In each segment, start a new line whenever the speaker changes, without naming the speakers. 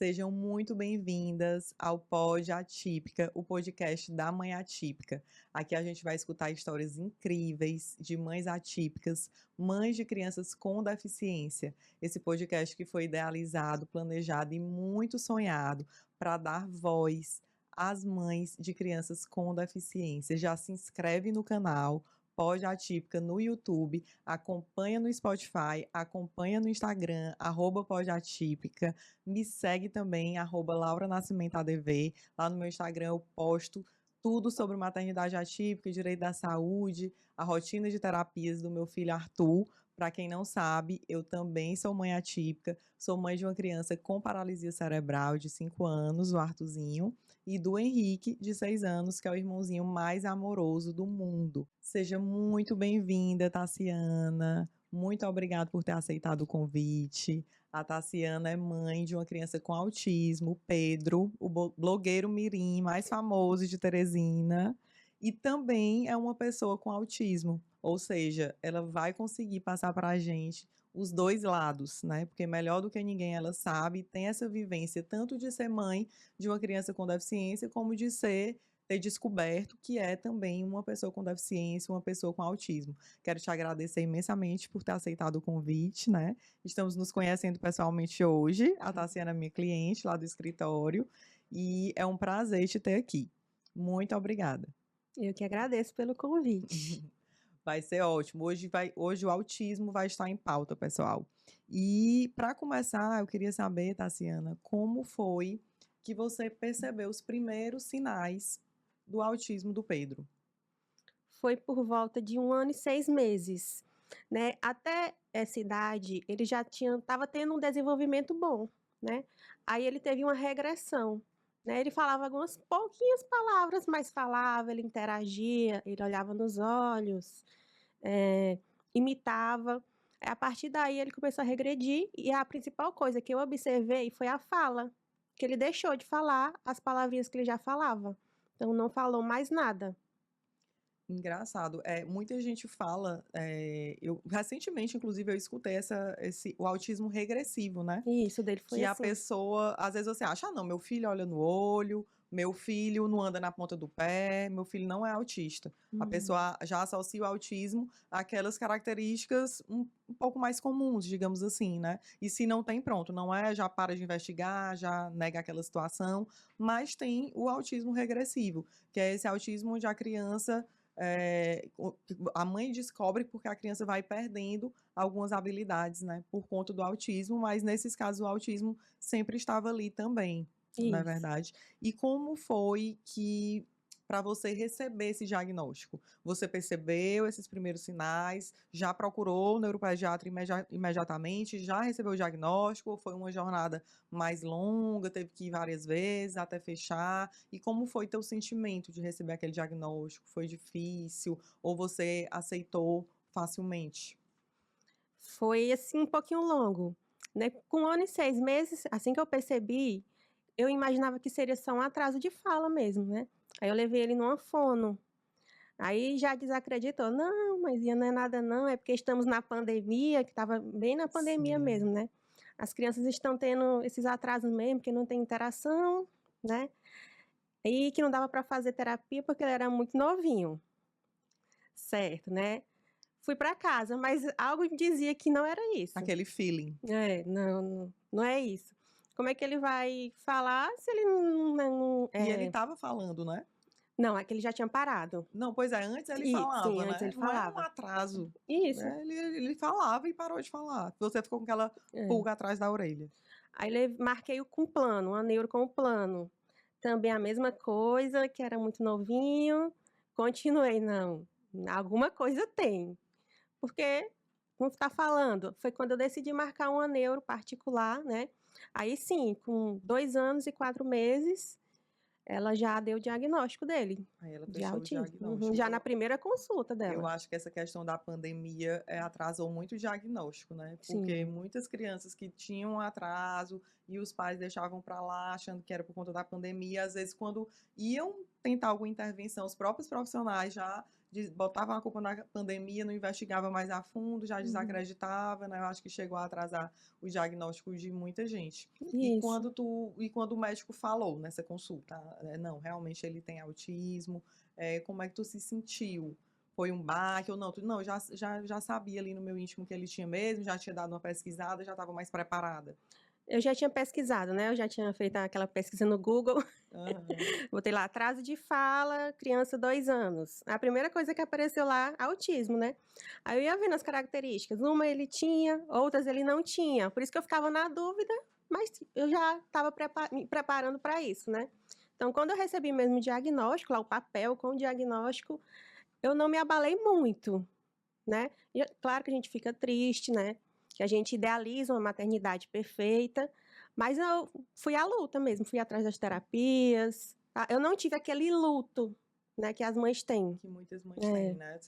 Sejam muito bem-vindas ao Pod Atípica, o podcast da Mãe Atípica. Aqui a gente vai escutar histórias incríveis de mães atípicas, mães de crianças com deficiência. Esse podcast que foi idealizado, planejado e muito sonhado para dar voz às mães de crianças com deficiência. Já se inscreve no canal Pod Atípica no YouTube, acompanha no Spotify, acompanha no Instagram, @podatípica, me segue também, @LauraNascimentoADV, lá no meu Instagram eu posto tudo sobre maternidade atípica, direito da saúde, a rotina de terapias do meu filho Arthur. Para quem não sabe, eu também sou mãe atípica, sou mãe de uma criança com paralisia cerebral de 5 anos, o Arthurzinho, e do Henrique, de 6 anos, que é o irmãozinho mais amoroso do mundo. Seja muito bem-vinda, Tassiana. Muito obrigada por ter aceitado o convite. A Tassiana é mãe de uma criança com autismo, o Pedro, o blogueiro mirim mais famoso de Teresina, e também é uma pessoa com autismo, ou seja, ela vai conseguir passar para a gente os dois lados, né? Porque melhor do que ninguém ela sabe, tem essa vivência tanto de ser mãe de uma criança com deficiência, como de ter descoberto que é também uma pessoa com deficiência, uma pessoa com autismo. Quero te agradecer imensamente por ter aceitado o convite, né? Estamos nos conhecendo pessoalmente hoje. A Tassiana é minha cliente lá do escritório e é um prazer te ter aqui. Muito obrigada.
Eu que agradeço pelo convite.
Vai ser ótimo. Hoje o autismo vai estar em pauta, pessoal. E para começar, eu queria saber, Tassiana, como foi que você percebeu os primeiros sinais do autismo do Pedro?
Foi por volta de 1 ano e 6 meses, né? Até essa idade, ele já estava tendo um desenvolvimento bom, né? Aí ele teve uma regressão, né? Ele falava algumas pouquinhas palavras, mas falava, ele interagia, ele olhava nos olhos, imitava. A partir daí ele começou a regredir e a principal coisa que eu observei foi a fala, que ele deixou de falar as palavrinhas que ele já falava. Então não falou mais nada.
Engraçado. Muita gente fala, eu recentemente, inclusive, eu escutei o autismo regressivo, né?
E isso dele foi
Que a
assim.
pessoa, às vezes você acha, não, meu filho olha no olho, meu filho não anda na ponta do pé, meu filho não é autista. A pessoa já associa o autismo àquelas características um pouco mais comuns, digamos assim, né? E se não tem, pronto, não é, já para de investigar, já nega aquela situação, mas tem o autismo regressivo, que é esse autismo onde a criança a mãe descobre porque a criança vai perdendo algumas habilidades, né, por conta do autismo, mas nesses casos o autismo sempre estava ali também, não é
Isso.
verdade? E como foi que, para você receber esse diagnóstico, você percebeu esses primeiros sinais, já procurou o neuropediatra imediatamente, já recebeu o diagnóstico, ou foi uma jornada mais longa, teve que ir várias vezes até fechar? E como foi teu sentimento de receber aquele diagnóstico? Foi difícil ou você aceitou facilmente?
Foi, assim, um pouquinho longo, né. Com 1 ano e 6 meses, assim que eu percebi, eu imaginava que seria só um atraso de fala mesmo, né. Aí eu levei ele numa fono, aí já desacreditou: "Não, mãezinha, não é nada não, é porque estamos na pandemia", que estava bem na pandemia
Sim.
mesmo, né. "As crianças estão tendo esses atrasos mesmo, porque não tem interação, né, e que não dava para fazer terapia porque ele era muito novinho". Certo, né. Fui para casa, mas algo me dizia que não era isso.
Aquele feeling.
Não é isso. Como é que ele vai falar se ele não
E ele estava falando, né?
não, é que ele já tinha parado.
Não, pois é, antes ele
Sim,
falava,
antes
né,
ele
não é um
falava.
atraso,
Isso,
né, ele falava e parou de falar, você ficou com aquela
é.
pulga atrás da orelha.
Aí marquei com plano, uma neuro com plano. Também a mesma coisa, que era muito novinho, continuei: "Não, alguma coisa tem". Porque não está falando. Foi quando eu decidi marcar uma neuro particular, né, aí sim, com 2 anos e 4 meses, ela já deu o diagnóstico dele,
Aí ela
de
fechou o
autismo. Uhum,
diagnóstico.
já na primeira consulta
Eu
dela.
acho que essa questão da pandemia, atrasou muito o diagnóstico, né, porque
Sim,
muitas crianças que tinham atraso e os pais deixavam para lá achando que era por conta da pandemia, às vezes quando iam tentar alguma intervenção, os próprios profissionais já botava a culpa na pandemia, não investigava mais a fundo, já
Uhum.
desacreditava, né? Eu acho que chegou a atrasar o diagnóstico de muita gente.
Isso.
E quando o médico falou nessa consulta, não, realmente ele tem autismo, como é que tu se sentiu? Foi um baque ou não? Não, já sabia ali no meu íntimo que ele tinha mesmo, já tinha dado uma pesquisada, já estava mais preparada.
Eu já tinha pesquisado, né, eu já tinha feito aquela pesquisa no Google,
Aham.
botei lá atraso de fala, criança 2 anos. A primeira coisa que apareceu lá, autismo, né. Aí eu ia vendo as características, uma ele tinha, outras ele não tinha, por isso que eu ficava na dúvida, mas eu já estava me preparando para isso, né. Então quando eu recebi mesmo o diagnóstico, lá o papel com o diagnóstico, eu não me abalei muito, né. E claro que a gente fica triste, né, que a gente idealiza uma maternidade perfeita, mas eu fui à luta mesmo, fui atrás das terapias, eu não tive aquele luto, né, que as mães têm.
Que muitas mães têm,
É,
né?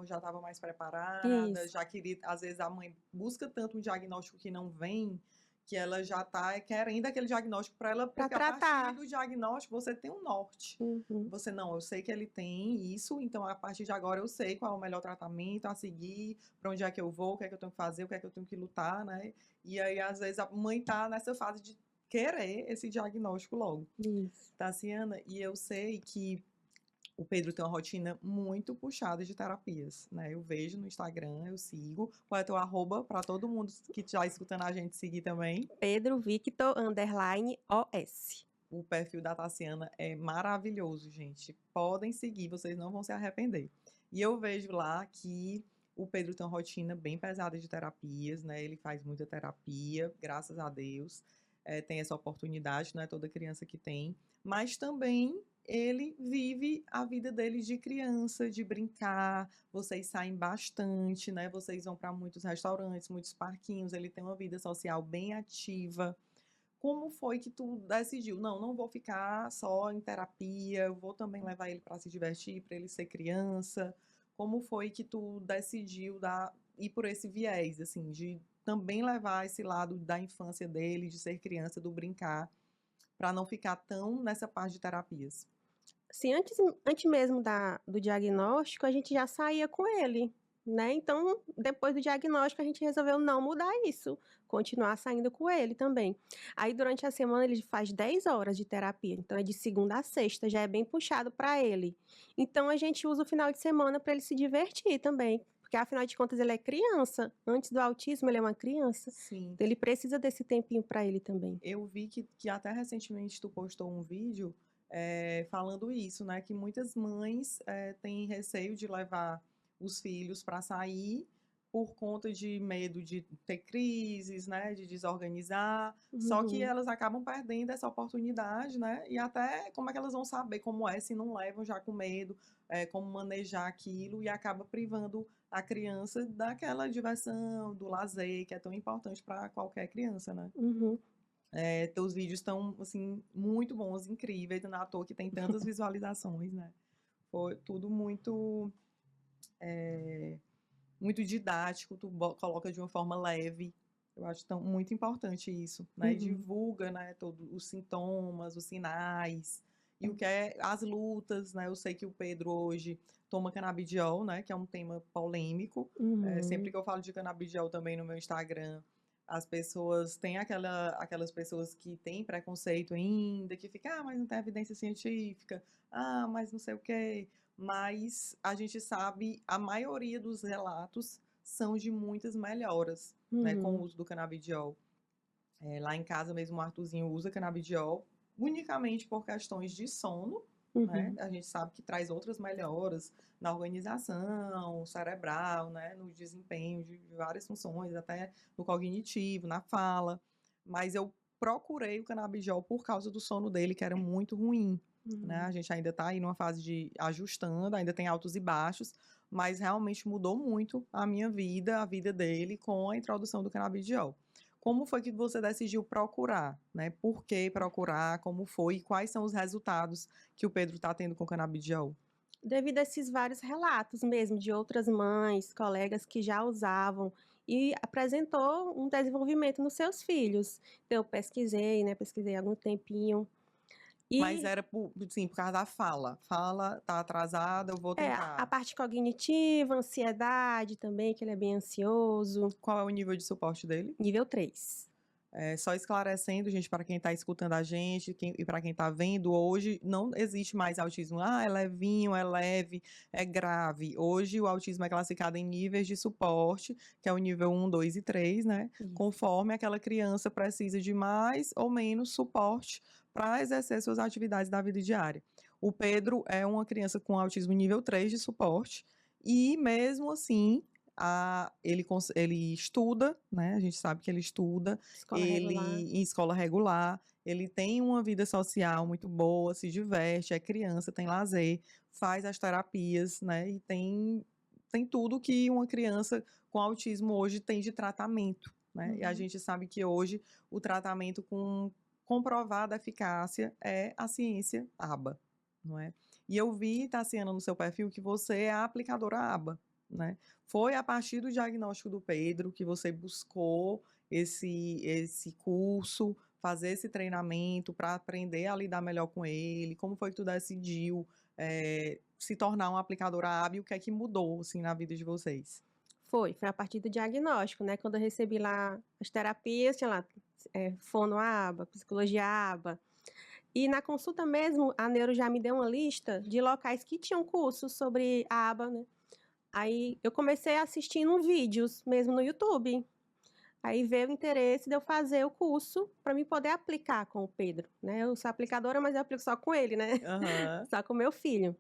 Já estava mais preparada,
isso,
já queria, às vezes a mãe busca tanto um diagnóstico que não vem, que ela já está querendo aquele diagnóstico para ela,
para
porque a partir
tratar.
do diagnóstico você tem um norte.
Uhum,
Você não, eu sei que ele tem isso, então a partir de agora eu sei qual é o melhor tratamento a seguir, para onde é que eu vou, o que é que eu tenho que fazer, o que é que eu tenho que lutar, né? E aí, às vezes, a mãe tá nessa fase de querer esse diagnóstico logo.
isso.
Tassiana, e eu sei que o Pedro tem uma rotina muito puxada de terapias, né? Eu vejo no Instagram, eu sigo. Qual é teu arroba para todo mundo que está escutando a gente seguir também?
Pedro Victor underline OS.
O perfil da Tassiana é maravilhoso, gente. Podem seguir, vocês não vão se arrepender. E eu vejo lá que o Pedro tem uma rotina bem pesada de terapias, né? Ele faz muita terapia, graças a Deus. Tem essa oportunidade, não é toda criança que tem. Mas também ele vive a vida dele de criança, de brincar. Vocês saem bastante, né? Vocês vão para muitos restaurantes, muitos parquinhos. Ele tem uma vida social bem ativa. Como foi que tu decidiu? Não, não vou ficar só em terapia, eu vou também levar ele para se divertir, para ele ser criança. Como foi que tu decidiu ir por esse viés, assim, de também levar esse lado da infância dele, de ser criança, do brincar, para não ficar tão nessa parte de terapias?
Assim, antes mesmo do diagnóstico, a gente já saía com ele, né, então depois do diagnóstico a gente resolveu não mudar isso, continuar saindo com ele também. Aí durante a semana ele faz 10 horas de terapia, então é de segunda a sexta, já é bem puxado para ele. Então a gente usa o final de semana para ele se divertir também, porque afinal de contas ele é criança, antes do autismo ele é uma criança,
Sim.
então ele precisa desse tempinho para ele também.
Eu vi que até recentemente tu postou um vídeo falando isso, né? Que muitas mães têm receio de levar os filhos para sair por conta de medo de ter crises, né? De desorganizar. Só que
Uhum,
elas acabam perdendo essa oportunidade, né? E até como é que elas vão saber como é se não levam já com medo, como manejar aquilo e acaba privando a criança daquela diversão, do lazer, que é tão importante para qualquer criança, né?
uhum.
Teus vídeos estão, assim, muito bons, incríveis, não é à toa que tem tantas visualizações, né? Foi tudo muito, muito didático, tu coloca de uma forma leve. Eu acho tão, muito importante isso, né? E
Uhum.
divulga, né, todos os sintomas, os sinais, e o que é as lutas, né? Eu sei que o Pedro hoje toma canabidiol, né? Que é um tema polêmico. Sempre
Uhum.
que eu falo de canabidiol também no meu Instagram, as pessoas têm aquelas pessoas que têm preconceito ainda, que ficam, mas não tem evidência científica, mas não sei o quê. Mas a gente sabe, a maioria dos relatos são de muitas melhoras, né, com o
Uhum,
uso do canabidiol. Lá em casa mesmo o Arthurzinho usa canabidiol unicamente por questões de sono, né?
uhum,
A gente sabe que traz outras melhoras na organização cerebral, né? No desempenho de várias funções, até no cognitivo, na fala. Mas eu procurei o canabidiol por causa do sono dele, que era muito ruim, né?
uhum.
A gente ainda está aí numa fase de ajustando, ainda tem altos e baixos, mas realmente mudou muito a minha vida, a vida dele, com a introdução do canabidiol. Como foi que você decidiu procurar, né? Por que procurar? Como foi? E quais são os resultados que o Pedro está tendo com o canabidiol?
Devido a esses vários relatos mesmo de outras mães, colegas que já usavam e apresentou um desenvolvimento nos seus filhos. Então eu pesquisei, né, pesquisei há algum tempinho.
Mas
E
era sim, por causa da fala. Fala, tá atrasada, eu vou
a
tentar.
parte cognitiva, ansiedade também, que ele é bem ansioso,
Qual é o nível de suporte dele?
nível 3.
Só esclarecendo, gente, para quem está escutando a gente e para quem está vendo, hoje não existe mais autismo. Ah, é levinho, é leve, é grave. Hoje o autismo é classificado em níveis de suporte, que é o nível 1, 2 e 3, né?
Isso.
Conforme aquela criança precisa de mais ou menos suporte para exercer suas atividades da vida diária. O Pedro é uma criança com autismo nível 3 de suporte, e mesmo assim, ele estuda, né? A gente sabe que ele estuda,
Escola regular.
ele em escola regular, ele tem uma vida social muito boa, se diverte, é criança, tem lazer, faz as terapias, né? E tem tudo que uma criança com autismo hoje tem de tratamento, né? E a
Uhum.
gente sabe que hoje o tratamento com comprovada eficácia é a ciência ABA, não é? E eu vi, Tassiana, no seu perfil, que você é a aplicadora ABA, né? Foi a partir do diagnóstico do Pedro que você buscou esse curso, fazer esse treinamento para aprender a lidar melhor com ele? Como foi que tu decidiu se tornar uma aplicadora hábil? O que é que mudou assim, na vida de vocês?
Foi a partir do diagnóstico, né? Quando eu recebi lá as terapias, tinha lá fonoaba, psicologia aba. E na consulta mesmo, a neuro já me deu uma lista de locais que tinham cursos sobre a aba, né? Aí eu comecei assistindo vídeos mesmo no YouTube. Aí veio o interesse de eu fazer o curso para me poder aplicar com o Pedro, né? Eu sou aplicadora, mas eu aplico só com ele, né?
Aham.
Só com o meu filho.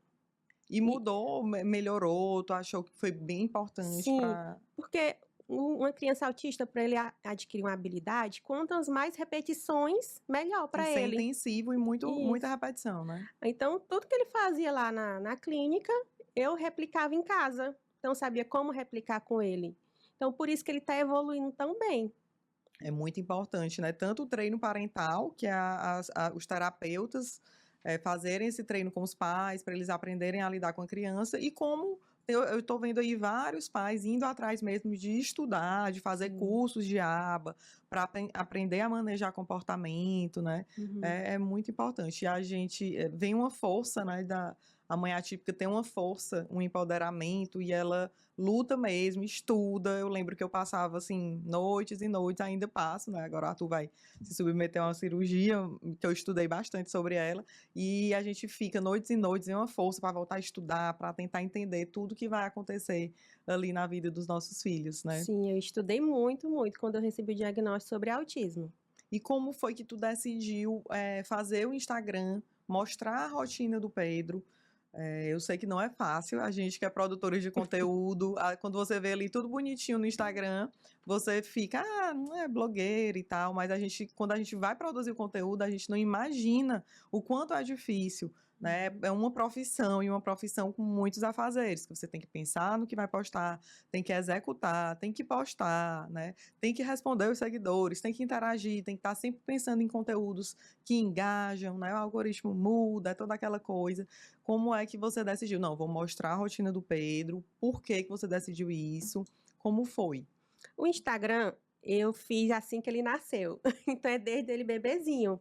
E
E
mudou, melhorou? Tu achou que foi bem importante
sim,
para
porque uma criança autista, para ele adquirir uma habilidade, quantas mais repetições, melhor
tem que
para
ser
ele.
intensivo e muita
Isso.
repetição, né?
Então, tudo que ele fazia lá na clínica, eu replicava em casa. Então, eu sabia como replicar com ele. Então, por isso que ele está evoluindo tão bem.
É muito importante, né? Tanto o treino parental, que é os terapeutas fazerem esse treino com os pais, para eles aprenderem a lidar com a criança, e como eu estou vendo aí vários pais indo atrás mesmo de estudar, de fazer
Sim.
cursos de aba, para aprender a manejar comportamento, né?
Uhum.
É muito importante. E a gente vem uma força, né? A mãe atípica tem uma força, um empoderamento, e ela luta mesmo, estuda. Eu lembro que eu passava assim noites e noites, ainda passo, né? Agora tu vai se submeter a uma cirurgia, que eu estudei bastante sobre ela, e a gente fica noites e noites em uma força para voltar a estudar, para tentar entender tudo que vai acontecer ali na vida dos nossos filhos, né?
Sim, eu estudei muito, muito quando eu recebi o diagnóstico sobre autismo.
E como foi que tu decidiu fazer o Instagram, mostrar a rotina do Pedro? Eu sei que não é fácil, a gente que é produtora de conteúdo, quando você vê ali tudo bonitinho no Instagram, você fica, não é blogueira e tal, mas quando a gente vai produzir o conteúdo, a gente não imagina o quanto é difícil, né?
Uhum.
É uma profissão, e uma profissão com muitos afazeres, que você tem que pensar no que vai postar, tem que executar, tem que postar, né? Tem que responder os seguidores, tem que interagir, tem que estar sempre pensando em conteúdos que engajam, né? O algoritmo muda, é toda aquela coisa. Como é que você decidiu? Não, vou mostrar a rotina do Pedro. Por que que você decidiu isso? Como foi?
O Instagram eu fiz assim que ele nasceu, então é desde ele bebezinho.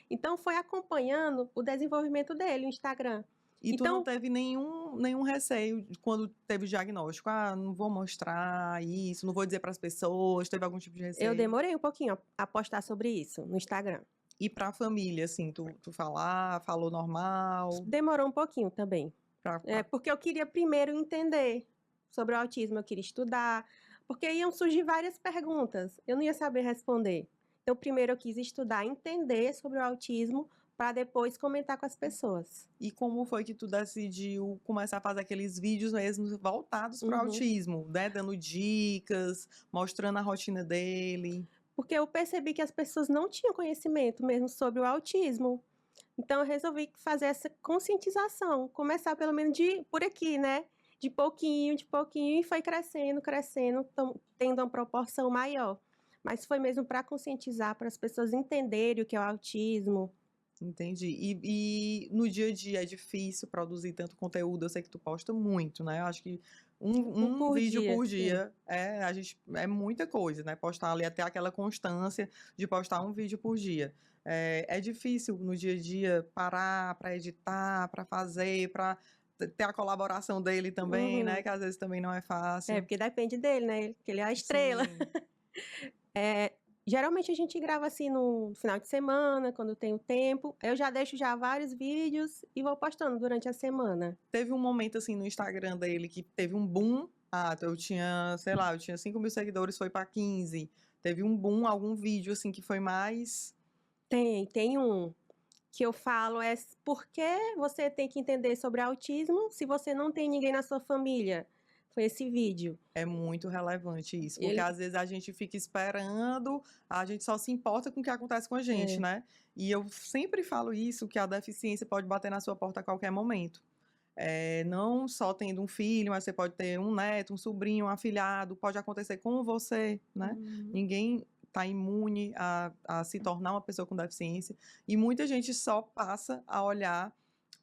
Então foi acompanhando o desenvolvimento dele, o Instagram.
E tu não
Então
teve nenhum receio quando teve o diagnóstico? Não vou mostrar isso, não vou dizer para as pessoas. Teve algum tipo de
eu
receio?
demorei um pouquinho a postar sobre isso no Instagram.
E para a família, assim, tu falou normal?
Demorou um pouquinho também.
Pra...
Porque eu queria primeiro entender sobre o autismo, eu queria estudar, porque iam surgir várias perguntas, eu não ia saber responder. Então, primeiro eu quis estudar, entender sobre o autismo, para depois comentar com as pessoas.
E como foi que tu decidiu começar a fazer aqueles vídeos mesmo voltados para o
Uhum.
autismo, né? Dando dicas, mostrando a rotina dele.
Porque eu percebi que as pessoas não tinham conhecimento mesmo sobre o autismo. Então, eu resolvi fazer essa conscientização, começar pelo menos por aqui, né? De pouquinho, e foi crescendo, crescendo, tendo uma proporção maior. Mas foi mesmo para conscientizar, para as pessoas entenderem o que é o autismo.
Entendi. E no dia a dia é difícil produzir tanto conteúdo? Eu sei que tu posta muito, né? Eu acho que
Um
um
por
vídeo
dia,
por
sim.
dia é muita coisa, né? Postar ali até aquela constância de postar um vídeo por dia. É difícil no dia a dia parar para editar, para fazer, para ter a colaboração dele também, né?
Uhum.
Que às vezes também não é
É,
fácil.
porque depende dele, né, que ele é a estrela.
Sim.
Geralmente a gente grava, assim, no final de semana, quando tenho tempo, eu já deixo já vários vídeos e vou postando durante a semana.
Teve um momento assim no Instagram dele que teve um boom. Ah, eu tinha, sei lá, eu tinha 5.000 seguidores, foi para 15. Teve um boom, algum vídeo assim que foi mais.
Tem um que eu falo por que você tem que entender sobre autismo se você não tem ninguém na sua família. Foi esse vídeo.
É muito relevante isso, porque
Ele
às vezes a gente fica esperando, a gente só se importa com o que acontece com a gente,
é,
né? E eu sempre falo isso, que a deficiência pode bater na sua porta a qualquer momento. Não só tendo um filho, mas você pode ter um neto, um sobrinho, um afilhado, pode acontecer com você, né?
uhum,
Ninguém está imune a se tornar uma pessoa com deficiência, e muita gente só passa a olhar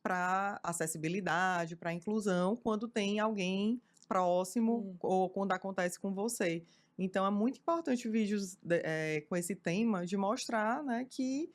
para acessibilidade, para inclusão, quando tem alguém próximo
é,
ou quando acontece com você. Então é muito importante vídeos com esse tema de mostrar, né, que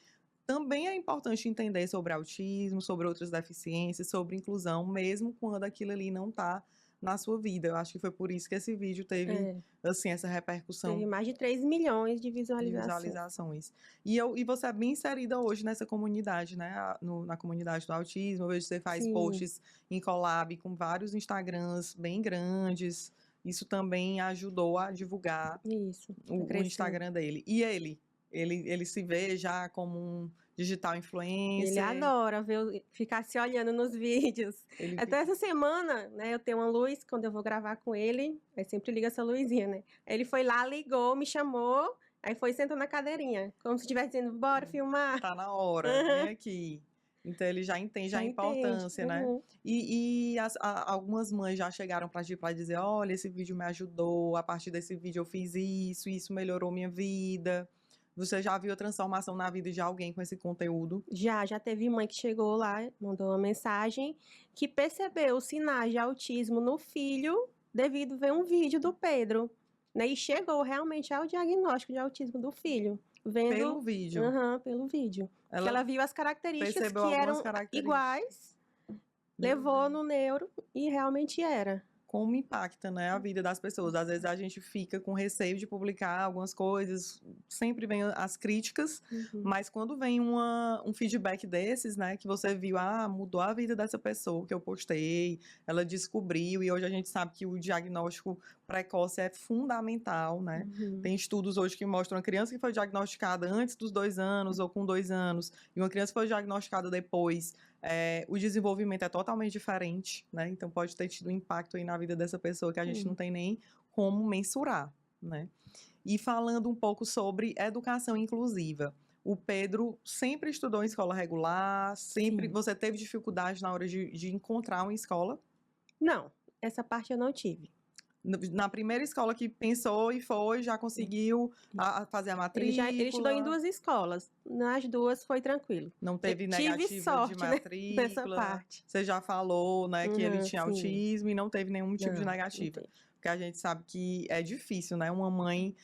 também é importante entender sobre autismo, sobre outras deficiências, sobre inclusão, mesmo quando aquilo ali não está na sua vida. Eu acho que foi por isso que esse vídeo teve
é.
assim essa repercussão
Teve mais de 3 milhões de
de
visualizações.
visualizações. E você é bem inserida hoje nessa comunidade, né? Na comunidade do autismo. Eu vejo que você faz
Sim,
posts em collab com vários Instagrams bem grandes. Isso também ajudou a divulgar
isso, pra
o
crescer.
Instagram dele. E ele se vê já como um digital
Ele
influencer.
adora ficar se olhando nos vídeos.
Ele
Até
fica.
essa semana, né, eu tenho uma luz, quando eu vou gravar com ele, aí sempre liga essa luzinha, né? Aí ele foi lá, ligou, me chamou, aí foi e sentou na cadeirinha, como se estivesse dizendo, bora filmar.
Tá na hora, vem
Aham,
aqui. Então ele já entende a
já entende.
importância, né?
Uhum.
E algumas mães já chegaram para ti para dizer, olha, esse vídeo me ajudou, a partir desse vídeo eu fiz isso melhorou minha vida. Você já viu a transformação na vida de alguém com esse conteúdo?
Já teve mãe que chegou lá, mandou uma mensagem, que percebeu os sinais de autismo no filho devido a ver um vídeo do Pedro, né? E chegou realmente ao diagnóstico de autismo do filho,
Pelo
vendo,
vídeo.
aham, pelo vídeo. Porque
Ela
ela viu as características
percebeu
que
algumas
eram
características.
iguais,
Meu
levou
Deus.
no neuro e realmente era.
Como impacta, né, a vida das pessoas. Às vezes a gente fica com receio de publicar algumas coisas, sempre vem as críticas,
Uhum.
mas quando vem um feedback desses, né, que você viu, mudou a vida dessa pessoa que eu postei, ela descobriu, e hoje a gente sabe que o diagnóstico precoce é fundamental, né?
Uhum.
Tem estudos hoje que mostram uma criança que foi diagnosticada antes dos 2 anos ou com 2 anos, e uma criança que foi diagnosticada depois, o desenvolvimento é totalmente diferente, né? Então pode ter tido um impacto aí na vida dessa pessoa que a gente não
Sim.
tem nem como mensurar, né? E falando um pouco sobre educação inclusiva. O Pedro sempre estudou em escola regular, sempre.
Sim.
Você teve dificuldade na hora de encontrar uma escola?
Não, essa parte eu não tive.
Na primeira escola que pensou e foi, já conseguiu fazer a
Ele estudou em
matrícula?
2 escolas, nas 2 foi tranquilo.
Não
Eu
teve
tive
negativa de
sorte, né, nessa
matrícula.
parte.
Você já falou, né, que ele
Aham,
tinha
sim.
autismo e não teve nenhum tipo de
Não
negativa.
teve.
Porque a gente sabe que é difícil, né? Uma mãe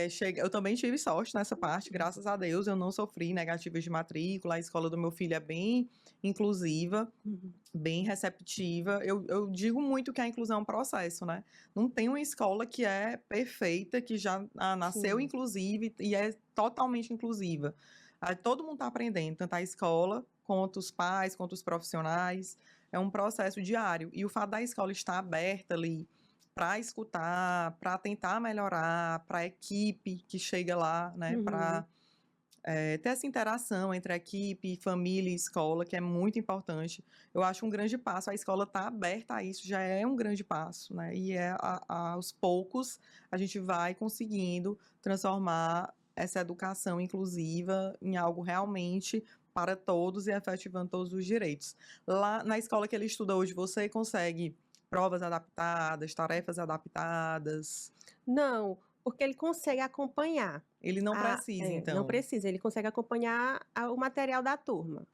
chega. Eu também tive sorte nessa parte, graças a Deus, eu não sofri negativas de matrícula. A escola do meu filho é bem inclusiva,
Uhum.
bem receptiva. Eu digo muito que a inclusão é um processo, né? Não tem uma escola que é perfeita, que já nasceu
Sim.
inclusiva e é totalmente inclusiva. Todo mundo está aprendendo, tanto a escola, quanto os pais, quanto os profissionais. É um processo diário. E o fato da escola estar aberta ali para escutar, para tentar melhorar, para a equipe que chega lá, né?
Uhum.
Para ter essa interação entre a equipe, família e escola, que é muito importante. Eu acho um grande passo. A escola está aberta a isso, já é um grande passo, né? E aos poucos a gente vai conseguindo transformar essa educação inclusiva em algo realmente para todos e efetivando todos os direitos. Lá na escola que ele estuda hoje, você consegue provas adaptadas, tarefas adaptadas?
Não, porque ele consegue acompanhar.
Ele não precisa,
Não
então.
precisa, ele consegue acompanhar o material da turma.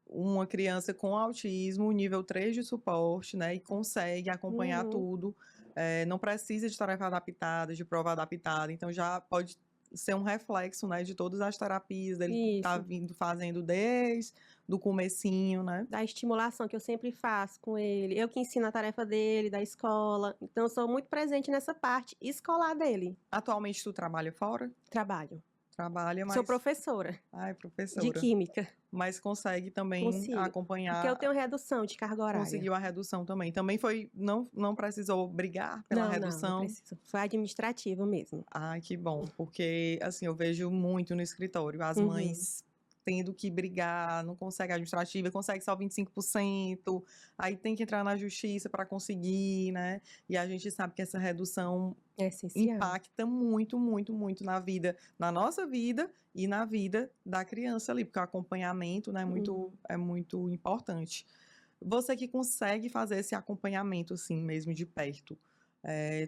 Uma criança com autismo, nível 3 de suporte, né, e consegue acompanhar
Uhum.
tudo, não precisa de tarefa adaptada, de prova adaptada, então já pode ser um reflexo, né, de todas as terapias dele tá
Isso.
vindo fazendo desde do comecinho, né?
Da estimulação que eu sempre faço com ele. Eu que ensino a tarefa dele, da escola. Então, eu sou muito presente nessa parte escolar dele.
Atualmente tu trabalha fora?
Trabalho.
Trabalha,
Sou
mas...
professora
Ai,
de
professora.
química.
Mas consegue também
Consigo. Porque eu
acompanhar,
tenho redução de carga horária.
conseguiu a redução também. Também foi, não precisou brigar pela
Não
redução?
preciso. Foi administrativo mesmo.
Ai, que bom, porque assim, eu vejo muito no escritório as
Uhum.
mães tendo que brigar, não consegue administrativa, consegue só 25%, aí tem que entrar na justiça para conseguir, né? E a gente sabe que essa redução
É essencial.
impacta muito, muito, muito na vida, na nossa vida e na vida da criança ali, porque o acompanhamento, né, é muito importante. Você que consegue fazer esse acompanhamento assim mesmo de perto,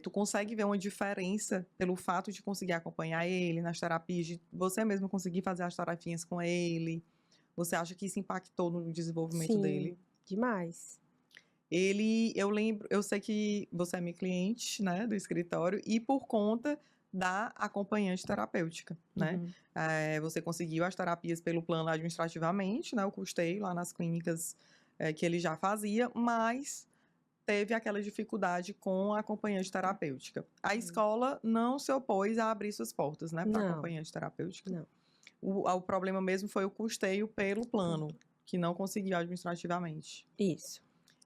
tu consegue ver uma diferença pelo fato de conseguir acompanhar ele nas terapias, de você mesmo conseguir fazer as tarefinhas com ele? Você acha que isso impactou no desenvolvimento dele?
Sim, demais.
Eu sei que você é minha cliente, né, do escritório, e por conta da acompanhante terapêutica, né?
Uhum.
Você conseguiu as terapias pelo plano administrativamente, né? Eu custei lá nas clínicas que ele já fazia, mas teve aquela dificuldade com a acompanhante terapêutica. A escola não se opôs a abrir suas portas, né, para
Não,
acompanhante terapêutica.
não.
O problema mesmo foi o custeio pelo plano, que não conseguiu administrativamente.
Isso.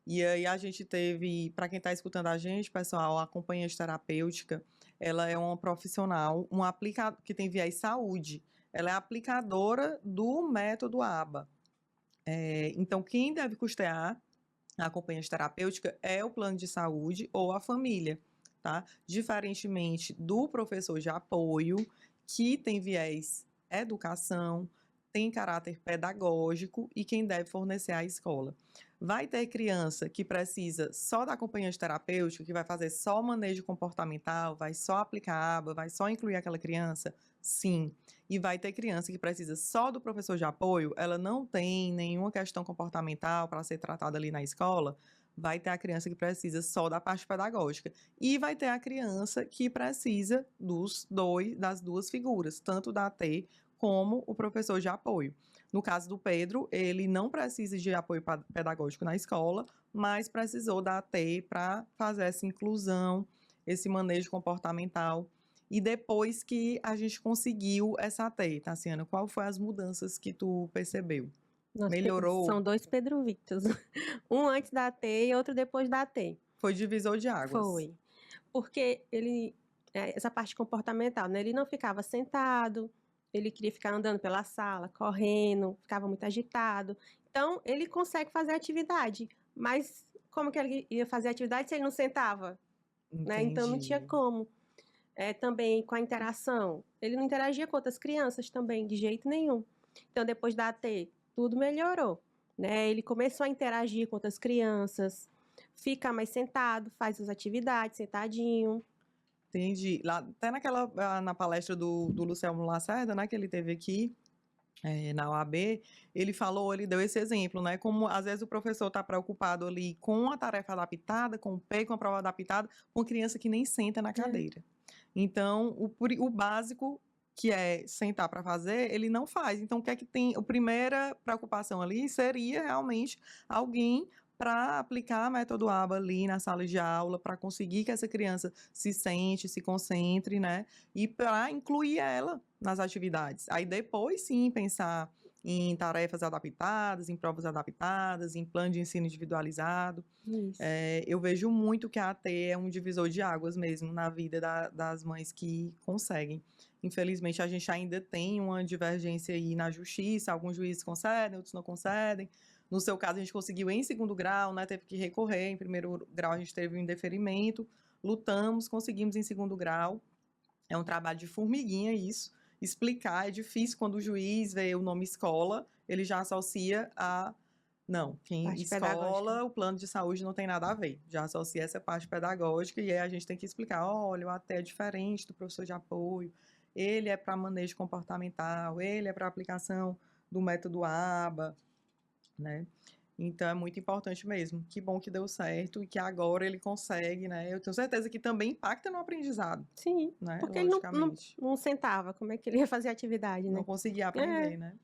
E aí a gente teve, para quem está escutando a gente, pessoal, a acompanhante terapêutica, ela é uma profissional, que tem viés saúde. Ela é aplicadora do método ABA. Então, quem deve custear a acompanhante terapêutica é o plano de saúde ou a família, tá? Diferentemente do professor de apoio, que tem viés educação, tem caráter pedagógico e quem deve fornecer à escola. Vai ter criança que precisa só da acompanhante terapêutica, que vai fazer só manejo comportamental, vai só aplicar a aba, vai só incluir aquela criança? Sim. E vai ter criança que precisa só do professor de apoio, ela não tem nenhuma questão comportamental para ser tratada ali na escola, vai ter a criança que precisa só da parte pedagógica. E vai ter a criança que precisa das duas figuras, tanto da AT como o professor de apoio. No caso do Pedro, ele não precisa de apoio pedagógico na escola, mas precisou da AT para fazer essa inclusão, esse manejo comportamental. E depois que a gente conseguiu essa AT, Tassiana, qual foi as mudanças que tu percebeu?
Nossa,
Melhorou?
são 2 Pedro Victos. Um antes da AT e outro depois da AT.
Foi divisor de águas.
Foi. Porque ele, essa parte comportamental, né? Ele não ficava sentado, ele queria ficar andando pela sala, correndo, ficava muito agitado. Então, ele consegue fazer atividade, mas como que ele ia fazer atividade se ele não sentava? Né? Então, não tinha
Entendi.
como. Também com a interação, ele não interagia com outras crianças também, de jeito nenhum. Então, depois da AT, tudo melhorou, né? Ele começou a interagir com outras crianças, fica mais sentado, faz as atividades sentadinho.
Entendi. Lá, até na palestra do Luciano Lacerda, né, que ele teve aqui, na UAB, ele deu esse exemplo, né? Como às vezes o professor está preocupado ali com a tarefa adaptada, com o P, com a prova adaptada, com criança que nem senta na cadeira. Então, o básico, que é sentar para fazer, ele não faz. Então, o que é que tem? A primeira preocupação ali seria realmente alguém para aplicar a método ABA ali na sala de aula, para conseguir que essa criança se sente, se concentre, né? E para incluir ela nas atividades. Aí depois sim pensar em tarefas adaptadas, em provas adaptadas, em plano de ensino individualizado.
Isso.
Eu vejo muito que a AT é um divisor de águas mesmo na vida das mães que conseguem. Infelizmente, a gente ainda tem uma divergência aí na justiça, alguns juízes concedem, outros não concedem. No seu caso, a gente conseguiu em segundo grau, né? Teve que recorrer. Em primeiro grau, a gente teve um indeferimento, lutamos, conseguimos em segundo grau. É um trabalho de formiguinha isso. Explicar é difícil quando o juiz vê o nome escola, ele já associa a não,
Parte
escola,
pedagógica.
o plano de saúde não tem nada a ver. Já associa essa parte pedagógica e aí a gente tem que explicar, olha, o AT é diferente do professor de apoio, ele é para manejo comportamental, ele é para aplicação do método ABA, né? Então é muito importante mesmo. Que bom que deu certo e que agora ele consegue, né? Eu tenho certeza que também impacta no aprendizado,
Sim,
né?
porque ele
Logicamente.
não sentava, como é que ele ia fazer atividade,
Não
né?
conseguia
É,
aprender, né?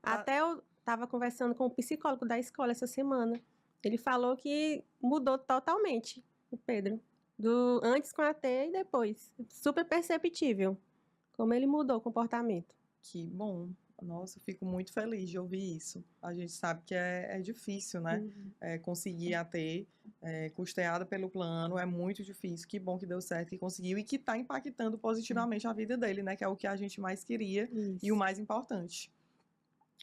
Tá-
até eu estava conversando com o psicólogo da escola essa semana. Ele falou que mudou totalmente o Pedro. Do antes com a T e depois. Super perceptível como ele mudou o comportamento.
Que bom. Nossa, eu fico muito feliz de ouvir isso. A gente sabe que é difícil, né?
Uhum.
Conseguir a T, custeada pelo plano, é muito difícil. Que bom que deu certo, que conseguiu e que está impactando positivamente a vida dele, né? Que é o que a gente mais queria e o
Isso.
mais importante.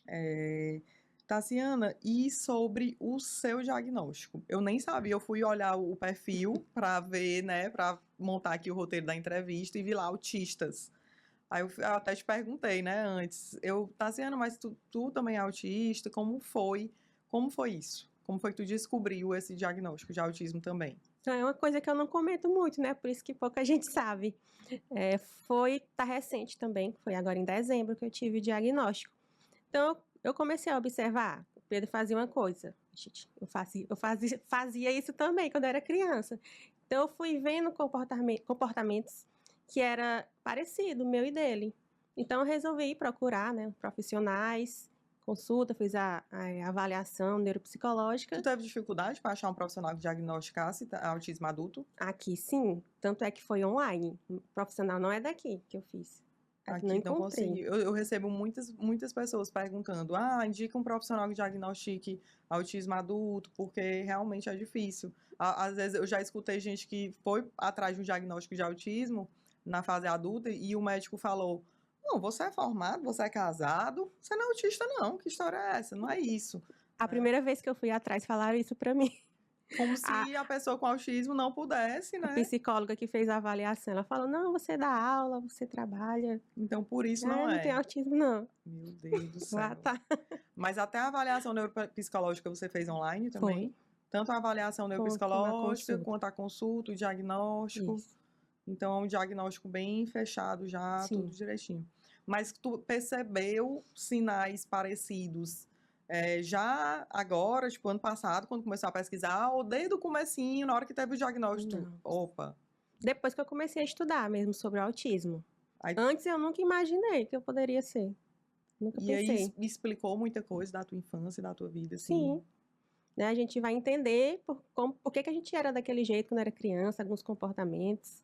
É, Tassiana, e sobre o seu diagnóstico? Eu nem sabia, eu fui olhar o perfil para ver, né, para montar aqui o roteiro da entrevista e vi lá autistas. Aí eu até te perguntei, né, antes. Tassiana, mas tu também é autista? Como foi? Como foi isso? Como foi que tu descobriu esse diagnóstico de autismo também?
Então, é uma coisa que eu não comento muito, né? Por isso que pouca gente sabe. Tá recente também, foi agora em dezembro que eu tive o diagnóstico. Então, eu comecei a observar. O Pedro fazia uma coisa. Gente, fazia isso também quando eu era criança. Então, eu fui vendo comportamentos que era parecido, o meu e dele. Então, eu resolvi procurar, né, profissionais, consulta, fiz a avaliação
Tu
neuropsicológica.
teve dificuldade para achar um profissional que diagnosticasse autismo adulto?
Aqui, sim. Tanto é que foi online. O profissional não é daqui que eu fiz. Aqui não
Aqui não
encontrei.
consegui. Eu recebo muitas pessoas perguntando: indica um profissional que diagnostique autismo adulto, porque realmente é difícil. Às vezes eu já escutei gente que foi atrás de um diagnóstico de autismo na fase adulta e o médico falou: Não, você é formado, você é casado, você não é autista, não. Que história é essa? Não é isso.
A
Né?
primeira vez que eu fui atrás, falaram isso pra mim.
Como
A,
se a pessoa com autismo não pudesse,
a
né?
psicóloga que fez a avaliação, ela falou: não, você dá aula, você trabalha.
Então por isso
Ah,
não
não tem
é.
autismo, não.
Meu Deus do
Ah,
céu.
tá.
Mas até a avaliação neuropsicológica você fez online
Foi,
também? Tanto a avaliação
como a
neuropsicológica
consulta.
quanto a consulta, o diagnóstico.
Isso,
Então, é um diagnóstico bem fechado já, tudo
sim.
direitinho. Mas tu percebeu sinais parecidos já agora, tipo, ano passado, quando começou a pesquisar, ou desde o comecinho, na hora que teve o diagnóstico?
Não.
Opa!
Depois que eu comecei a estudar mesmo sobre o autismo.
Aí,
Antes eu nunca imaginei que eu poderia ser. Nunca
e aí
pensei.
explicou muita coisa da tua infância, da tua vida, assim.
Sim, né? A gente vai entender por que que a gente era daquele jeito quando era criança, alguns comportamentos.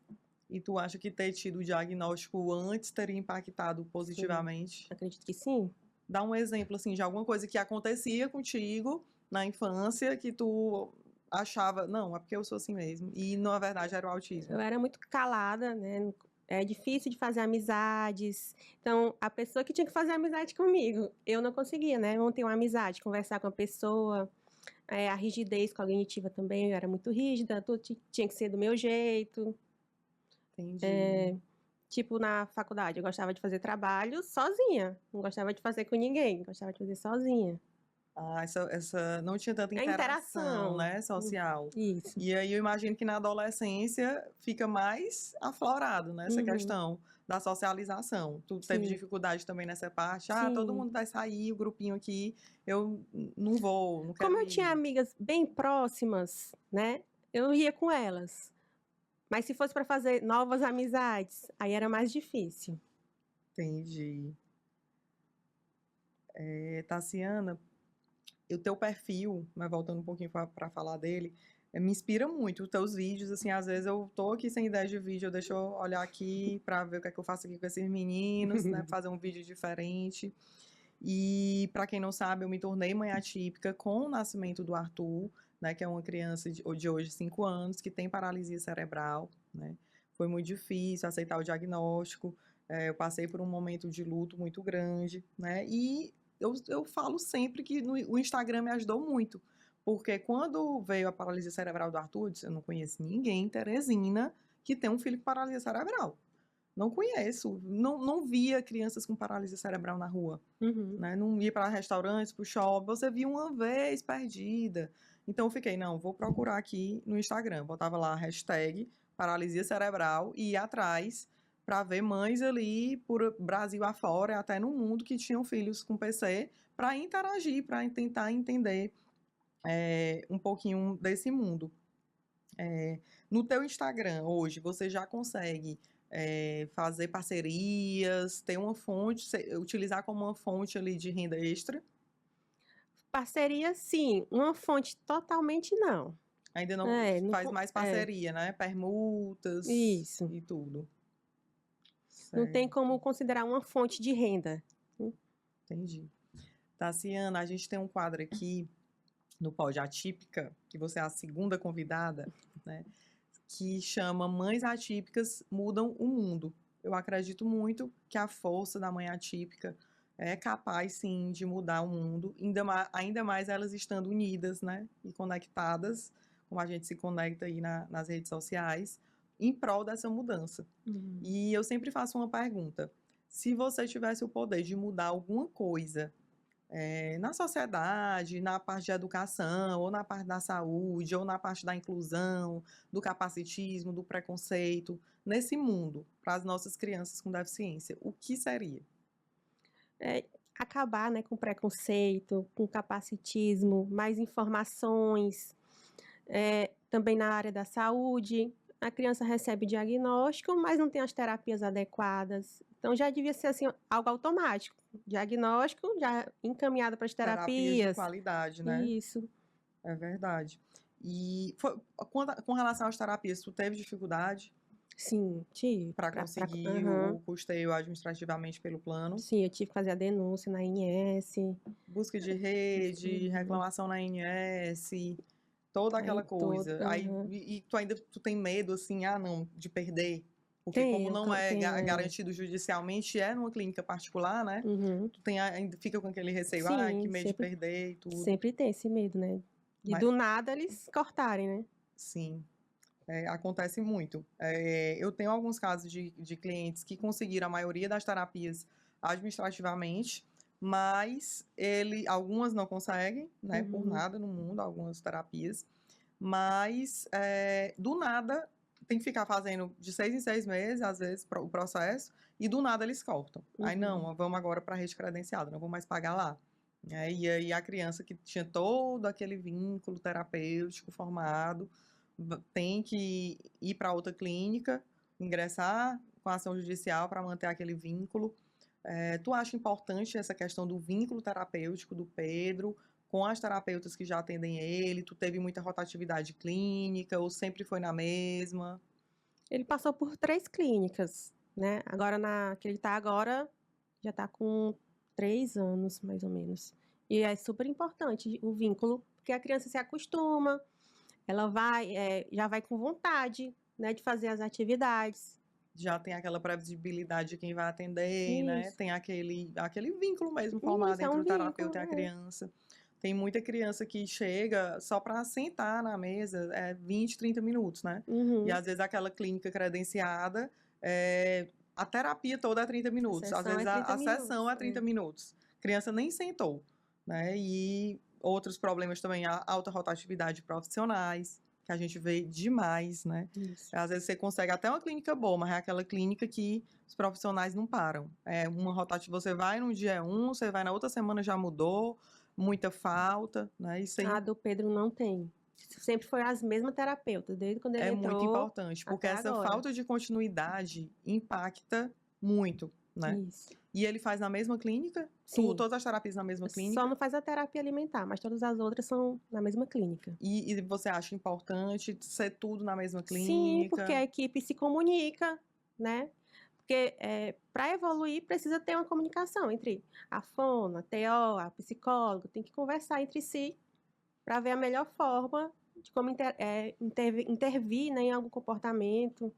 E tu acha que ter tido o diagnóstico antes teria impactado
Sim,
positivamente?
acredito que sim.
Dá um exemplo, assim, de alguma coisa que acontecia contigo na infância que tu achava, não, é porque eu sou assim mesmo. E, na verdade, era o autismo.
Eu era muito calada, né? É difícil de fazer amizades. Então, a pessoa que tinha que fazer amizade comigo, eu não conseguia, né? Não ter uma amizade, conversar com a pessoa. A rigidez cognitiva também, eu era muito rígida, tudo tinha que ser do meu jeito.
Entendi.
Tipo, na faculdade, eu gostava de fazer trabalho sozinha. Não gostava de fazer com ninguém, gostava de fazer sozinha.
Essa não tinha tanta
É
interação,
interação.
né, social.
Isso.
E aí eu imagino que na adolescência fica mais aflorado, né, essa
Uhum.
questão da socialização. Tu teve
Sim,
dificuldade também nessa parte? Todo
sim.
mundo vai sair, o grupinho aqui, eu não vou, não
Como
quero
eu tinha
ir.
amigas bem próximas, né? Eu ia com elas. Mas se fosse para fazer novas amizades, aí era mais difícil.
Entendi. Tassiana, e o teu perfil, mas voltando um pouquinho para falar dele, me inspira muito. Os teus vídeos, assim, às vezes eu tô aqui sem ideia de vídeo, eu deixo eu olhar aqui para ver o que é que eu faço aqui com esses meninos, né, fazer um vídeo diferente. E para quem não sabe, eu me tornei mãe atípica com o nascimento do Arthur, né, que é uma criança de hoje 5 anos que tem paralisia cerebral, né? Foi muito difícil aceitar o diagnóstico. Eu passei por um momento de luto muito grande, né? E eu falo sempre que o Instagram me ajudou muito, porque quando veio a paralisia cerebral do Arthur, eu disse, eu não conheço ninguém em Teresina que tem um filho com paralisia cerebral. Não conheço, não via crianças com paralisia cerebral na rua,
Uhum.
né? Não ia para restaurantes, para o shopping, você via uma vez perdida. Então eu fiquei, não, vou procurar aqui no Instagram, botava lá a hashtag paralisia cerebral e ia atrás para ver mães ali por Brasil afora, até no mundo, que tinham filhos com PC, para interagir, para tentar entender um pouquinho desse mundo. No teu Instagram hoje, você já consegue fazer parcerias, ter uma fonte, utilizar como uma fonte ali de renda extra?
Parceria, sim, uma fonte totalmente não.
Ainda não
Não
faz mais parceria, né? Permutas
isso.
e tudo.
Não tem
Certo,
como considerar uma fonte de renda.
entendi. Tassiana, a gente tem um quadro aqui no Pod Atípica, que você é a segunda convidada, né? Que chama Mães Atípicas Mudam o Mundo. Eu acredito muito que a força da mãe atípica é capaz, sim, de mudar o mundo, ainda mais elas estando unidas, né? E conectadas, como a gente se conecta aí nas redes sociais, em prol dessa mudança. E eu sempre faço uma pergunta: se você tivesse o poder de mudar alguma coisa na sociedade, na parte de educação, ou na parte da saúde, ou na parte da inclusão, do capacitismo, do preconceito, nesse mundo, para as nossas crianças com deficiência, o que seria?
Acabar, né, com preconceito, com capacitismo, mais informações, também na área da saúde. A criança recebe diagnóstico, mas não tem as terapias adequadas. Então já devia ser assim algo automático. Diagnóstico, já encaminhado para as
Terapias de
terapias.
qualidade, né?
Isso.
É verdade. E com relação às terapias, tu teve dificuldade
Sim, tive.
para conseguir
Aham.
o custeio administrativamente pelo plano?
Sim, eu tive que fazer a denúncia na INS.
Busca de rede,
Uhum.
reclamação na INS, toda aquela
Aí todo.
coisa. Aí,
Aham.
e tu tem medo, assim, não, de perder? Porque como
Tenho,
não é
tenho.
garantido judicialmente, é numa clínica particular, né?
Uhum.
Tu ainda fica com aquele receio, que
Sim,
medo de perder e tudo.
sempre tem esse medo, né? E
Mas,
do nada eles cortarem, né?
sim, acontece muito. Eu tenho alguns casos de clientes que conseguiram a maioria das terapias administrativamente, mas algumas não conseguem, né, por
Uhum.
nada no mundo, algumas terapias, mas do nada tem que ficar fazendo de 6 em 6 meses, às vezes, o processo, e do nada eles cortam. Aí
Uhum.
não, vamos agora para a rede credenciada, não vou mais pagar lá. E aí a criança que tinha todo aquele vínculo terapêutico formado tem que ir para outra clínica, ingressar com ação judicial para manter aquele vínculo. Tu acha importante essa questão do vínculo terapêutico do Pedro com as terapeutas que já atendem ele? Tu teve muita rotatividade clínica ou sempre foi na mesma?
Ele passou por 3 clínicas, né? Agora na que ele está agora, já está com 3 anos, mais ou menos. E é super importante o vínculo, porque a criança se acostuma, ela vai, já vai com vontade, né, de fazer as atividades.
Já tem aquela previsibilidade de quem vai atender, né?
Isso.
Tem aquele vínculo mesmo formado
Isso, é
entre
um
o
vínculo,
terapeuta e a
é.
criança. Tem muita criança que chega só para sentar na mesa 20, 30 minutos, né? E
Uhum.
às vezes aquela clínica credenciada, a terapia toda é 30
A
minutos. Às
sessão
vezes
é
a
30
sessão
minutos,
é 30
é.
minutos. Criança nem sentou, né? E outros problemas também, a alta rotatividade profissionais, que a gente vê demais, né?
Isso.
Às vezes você consegue até uma clínica boa, mas é aquela clínica que os profissionais não param. Uma rotativa, você vai num dia você vai na outra semana já mudou, muita falta, né? Isso
A
aí
do Pedro não tem. Sempre foi as mesmas terapeutas, desde quando ele
é muito
entrou
importante, porque
até
essa
agora.
falta de continuidade impacta muito, né?
Isso.
E ele faz na mesma clínica?
Sim.
Todas as terapias na mesma
Só
clínica?
não faz a terapia alimentar, mas todas as outras são na mesma clínica.
E você acha importante ser tudo na mesma
Sim, porque
clínica?
a equipe se comunica, né? Porque para evoluir precisa ter uma comunicação entre a fono, a TO, a psicóloga, tem que conversar entre si para ver a melhor forma de como intervir, né, em algum comportamento.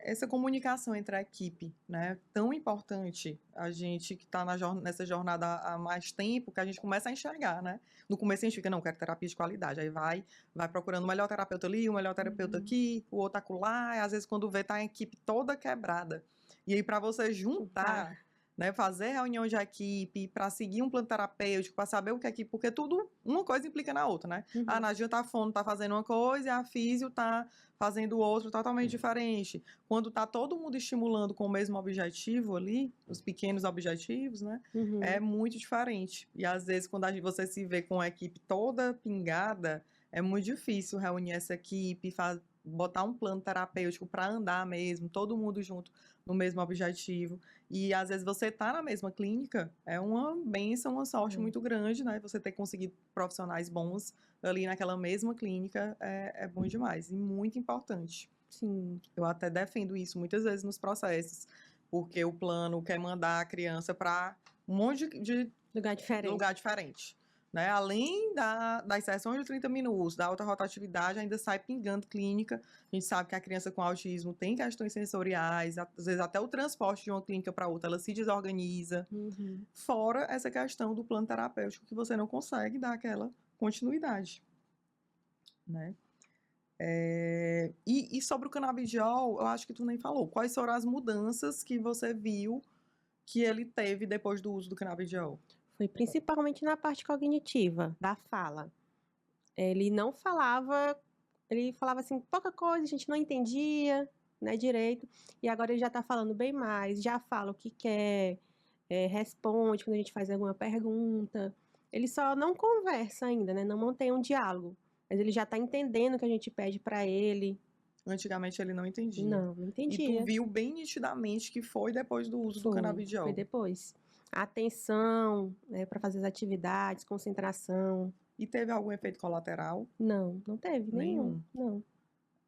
Essa comunicação entre a equipe, né? Tão importante a gente que está nessa jornada há mais tempo, que a gente começa a enxergar, né? No começo a gente fica, não, quero terapia de qualidade. Aí vai procurando o melhor terapeuta ali, o melhor terapeuta
Uhum.
aqui, o outro acolá, e às vezes quando vê, tá a equipe toda quebrada. E aí, para você juntar
Juntar.
né? Fazer reunião de equipe para seguir um plano terapêutico, para saber o que é que, porque tudo, uma coisa implica na outra, né? A
Uhum.
Nadia tá fono, tá fazendo uma coisa e a físio tá fazendo outra totalmente diferente. Quando tá todo mundo estimulando com o mesmo objetivo ali, os pequenos objetivos, né? É
Uhum.
muito diferente. E às vezes, quando você se vê com a equipe toda pingada, é muito difícil reunir essa equipe, botar um plano terapêutico para andar mesmo, todo mundo junto no mesmo objetivo. E às vezes você tá na mesma clínica, é uma bênção, uma sorte muito grande, né? Você ter conseguido profissionais bons ali naquela mesma clínica é bom demais e muito importante.
Sim.
Eu até defendo isso muitas vezes nos processos, porque o plano quer mandar a criança para um monte de
Lugar diferente.
né? Além das sessões de 30 minutos, da alta rotatividade, ainda sai pingando clínica. A gente sabe que a criança com autismo tem questões sensoriais, às vezes até o transporte de uma clínica para outra, ela se desorganiza.
Uhum.
Fora essa questão do plano terapêutico, que você não consegue dar aquela continuidade, né? E sobre o canabidiol, eu acho que tu nem falou. Quais foram as mudanças que você viu que ele teve depois do uso do canabidiol?
Foi principalmente na parte cognitiva, da fala. Ele não falava, ele falava assim, pouca coisa, a gente não entendia, né, direito. E agora ele já tá falando bem mais, já fala o que quer, responde quando a gente faz alguma pergunta. Ele só não conversa ainda, né, não mantém um diálogo. Mas ele já tá entendendo o que a gente pede para ele.
Antigamente ele não entendia.
Não, não
E tu
entendia.
viu bem nitidamente que foi depois do uso do
Foi
canabidiol.
depois. Atenção, né, para fazer as atividades, concentração.
E teve algum efeito colateral?
Não, não teve nenhum,
Nenhum.
não.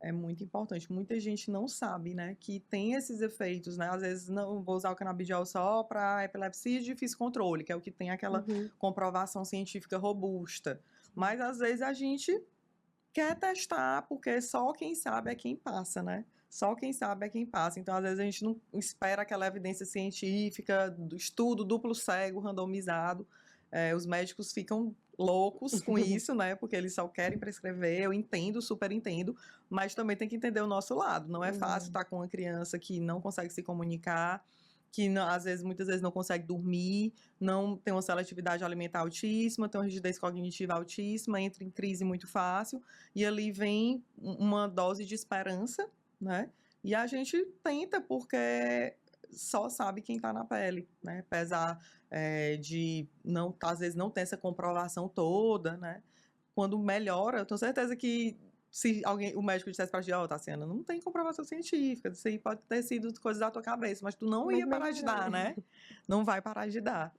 É muito importante. Muita gente não sabe, né, que tem esses efeitos, né? Às vezes não vou usar o canabidiol só para epilepsia de difícil controle, que é o que tem aquela
Uhum.
comprovação científica robusta. Mas às vezes a gente quer testar, porque só quem sabe é quem passa, né? Só quem sabe é quem passa. Então, às vezes, a gente não espera aquela evidência científica do estudo duplo cego, randomizado. Os médicos ficam loucos com isso, né? Porque eles só querem prescrever. Eu entendo, super entendo, mas também tem que entender o nosso lado. Não é fácil estar com uma criança que não consegue se comunicar, que às vezes, muitas vezes não consegue dormir, não tem uma seletividade alimentar altíssima, tem uma rigidez cognitiva altíssima, entra em crise muito fácil, e ali vem uma dose de esperança, né? E a gente tenta, porque só sabe quem está na pele, né? Apesar de não, às vezes não ter essa comprovação toda, né? Quando melhora, eu tenho certeza que se o médico dissesse pra ti, ó, Tassiana, não tem comprovação científica, isso aí pode ter sido coisa da tua cabeça, mas tu não
Mas
ia parar de dar,
melhorou.
né? Não vai parar de dar.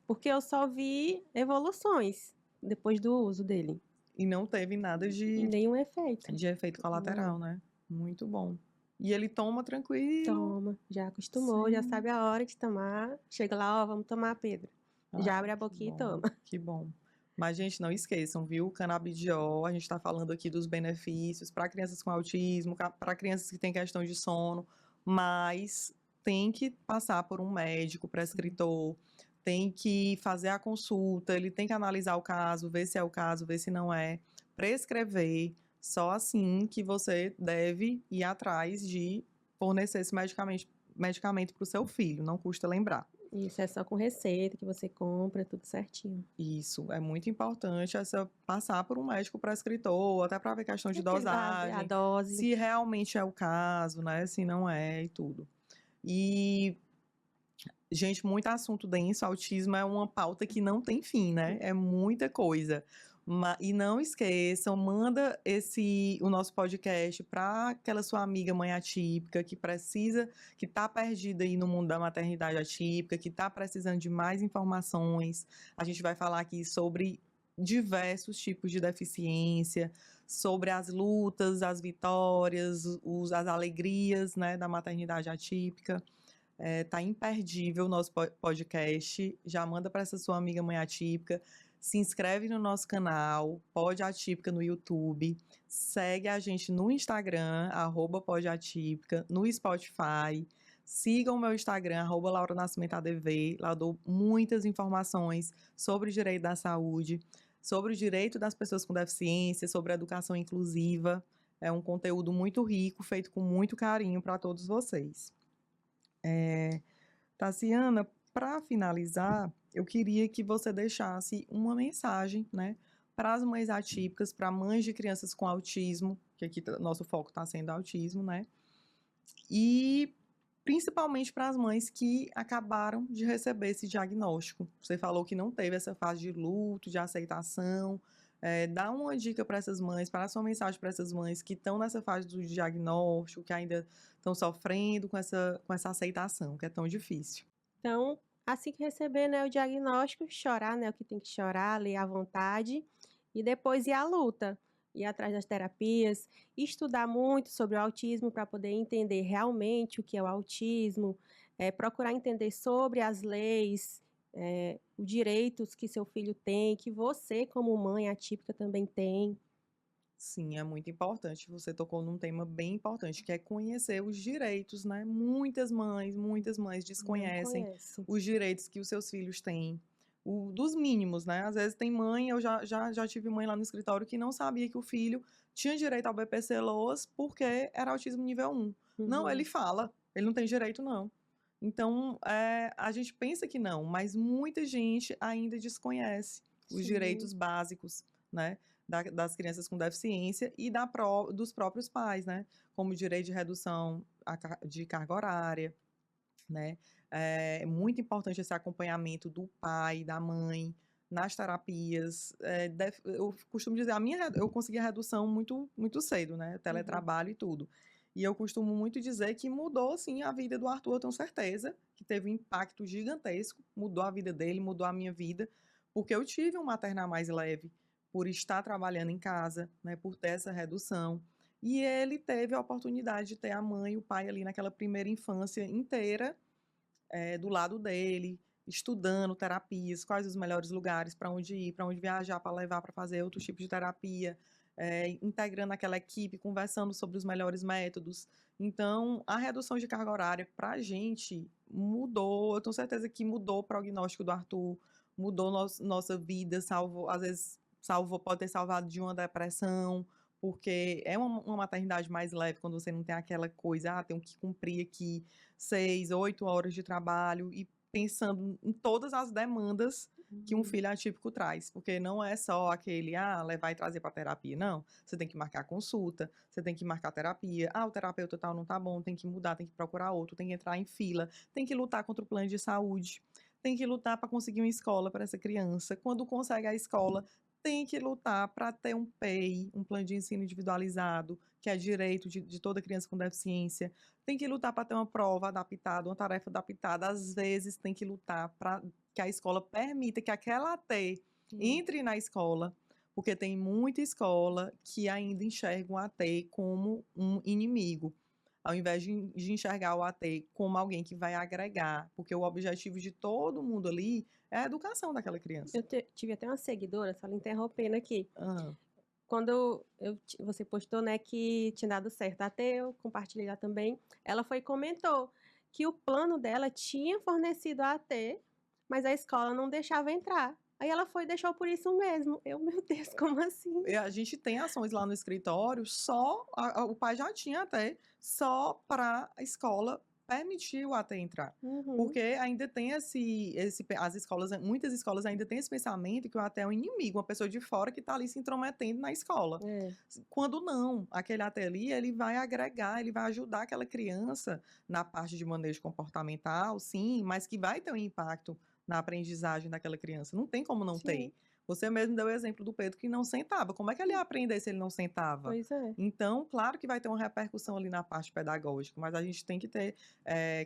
Porque eu só vi evoluções depois do uso dele.
E não teve nada
Nenhum efeito.
de efeito colateral, né? Muito bom. E ele toma tranquilo.
Toma, já acostumou, já
Sim.
sabe a hora de tomar. Chega lá, ó, vamos tomar, Pedro. Já abre a
Que
boquinha e
bom,
toma.
que bom. Mas, gente, não esqueçam, viu? O canabidiol, a gente está falando aqui dos benefícios para crianças com autismo, para crianças que têm questão de sono, mas tem que passar por um médico prescritor, tem que fazer a consulta, ele tem que analisar o caso, ver se é o caso, ver se não é, prescrever. Só assim que você deve ir atrás de fornecer esse medicamento para o seu filho, não custa lembrar.
Isso é só com receita que você compra, tudo certinho.
Isso, é muito importante passar por um médico prescritor, até para ver questão de
Tem que ver a
dosagem,
dose.
se realmente é o caso, né? Se não é e tudo. E, gente, muito assunto denso, autismo é uma pauta que não tem fim, né? É muita coisa. E não esqueçam, manda o nosso podcast para aquela sua amiga mãe atípica que precisa, que está perdida aí no mundo da maternidade atípica, que está precisando de mais informações. A gente vai falar aqui sobre diversos tipos de deficiência, sobre as lutas, as vitórias, as alegrias, né, da maternidade atípica. Tá imperdível o nosso podcast. Já manda para essa sua amiga mãe atípica. Se inscreve no nosso canal, Pod Atípica no YouTube. Segue a gente no Instagram, @podatípica, no Spotify. Sigam o meu Instagram, @lauranascimentoadv. Lá eu dou muitas informações sobre o direito da saúde, sobre o direito das pessoas com deficiência, sobre a educação inclusiva. É um conteúdo muito rico, feito com muito carinho para todos vocês. Tassiana, para finalizar, eu queria que você deixasse uma mensagem, né, para as mães atípicas, para mães de crianças com autismo, que aqui nosso foco está sendo autismo, né? E principalmente para as mães que acabaram de receber esse diagnóstico. Você falou que não teve essa fase de luto, de aceitação. Dá uma dica para essas mães, para a sua mensagem para essas mães que estão nessa fase do diagnóstico, que ainda estão sofrendo com essa aceitação, que é tão difícil.
Então, assim que receber, né, o diagnóstico, chorar, né, o que tem que chorar, ler à vontade e depois ir à luta, ir atrás das terapias, estudar muito sobre o autismo para poder entender realmente o que é o autismo, procurar entender sobre as leis, os direitos que seu filho tem, que você, como mãe atípica, também tem.
Sim, é muito importante. Você tocou num tema bem importante, que é conhecer os direitos, né? Muitas mães
Não
desconhecem
conhece.
os direitos que os seus filhos têm, dos mínimos, né? Às vezes tem mãe, eu já tive mãe lá no escritório que não sabia que o filho tinha direito ao BPC-LOAS porque era autismo nível 1. Não, ele
Uhum.
fala, ele não tem direito, não. Então, a gente pensa que não, mas muita gente ainda desconhece os
Sim.
direitos básicos, né? Das crianças com deficiência e dos próprios pais, né? Como o direito de redução de carga horária, né? É muito importante esse acompanhamento do pai, da mãe, nas terapias. Eu costumo dizer, eu consegui a redução muito cedo, né?
Uhum.
Teletrabalho e tudo. E eu costumo muito dizer que mudou, sim, a vida do Arthur, eu tenho certeza, que teve um impacto gigantesco, mudou a vida dele, mudou a minha vida, porque eu tive um maternar mais leve, por estar trabalhando em casa, né, por ter essa redução. E ele teve a oportunidade de ter a mãe e o pai ali naquela primeira infância inteira, do lado dele, estudando terapias, quais os melhores lugares para onde ir, para onde viajar, para levar para fazer outro tipo de terapia, integrando aquela equipe, conversando sobre os melhores métodos. Então, a redução de carga horária para a gente mudou, eu tenho certeza que mudou o prognóstico do Arthur, mudou nossa vida, salvou, às vezes salvou, pode ter salvado de uma depressão, porque é uma maternidade mais leve quando você não tem aquela coisa, tenho que cumprir aqui 6, 8 horas de trabalho e pensando em todas as demandas que um
Uhum.
filho atípico traz, porque não é só aquele, levar e trazer para terapia, não. Você tem que marcar consulta, você tem que marcar terapia. O terapeuta tal não tá bom, tem que mudar, tem que procurar outro, tem que entrar em fila, tem que lutar contra o plano de saúde, tem que lutar para conseguir uma escola para essa criança. Quando consegue a escola, tem que lutar para ter um PEI, um plano de ensino individualizado, que é direito de toda criança com deficiência. Tem que lutar para ter uma prova adaptada, uma tarefa adaptada. Às vezes tem que lutar para que a escola permita que aquela AT
Sim.
entre na escola, porque tem muita escola que ainda enxerga o AT como um inimigo, ao invés de enxergar o AT como alguém que vai agregar, porque o objetivo de todo mundo ali é a educação daquela criança.
Tive até uma seguidora, só lhe interrompendo aqui.
Ah,
Quando você postou, né, que tinha dado certo, até eu compartilhei lá também, ela foi e comentou que o plano dela tinha fornecido a AT, mas a escola não deixava entrar. Aí ela foi e deixou por isso mesmo. Eu, meu Deus, como assim?
e a gente tem ações lá no escritório, só o pai já tinha até, só para a escola permitir o AT entrar.
Uhum.
Porque ainda tem as escolas, muitas escolas ainda têm esse pensamento que o AT é um inimigo, uma pessoa de fora que está ali se intrometendo na escola.
É.
Quando não, aquele AT ali, ele vai agregar, ele vai ajudar aquela criança na parte de manejo comportamental, sim, mas que vai ter um impacto na aprendizagem daquela criança. Não tem como não ter.
Sim,
Você mesmo deu o exemplo do Pedro que não sentava. Como é que ele ia aprender se ele não sentava?
pois é.
Então, claro que vai ter uma repercussão ali na parte pedagógica, mas a gente tem que ter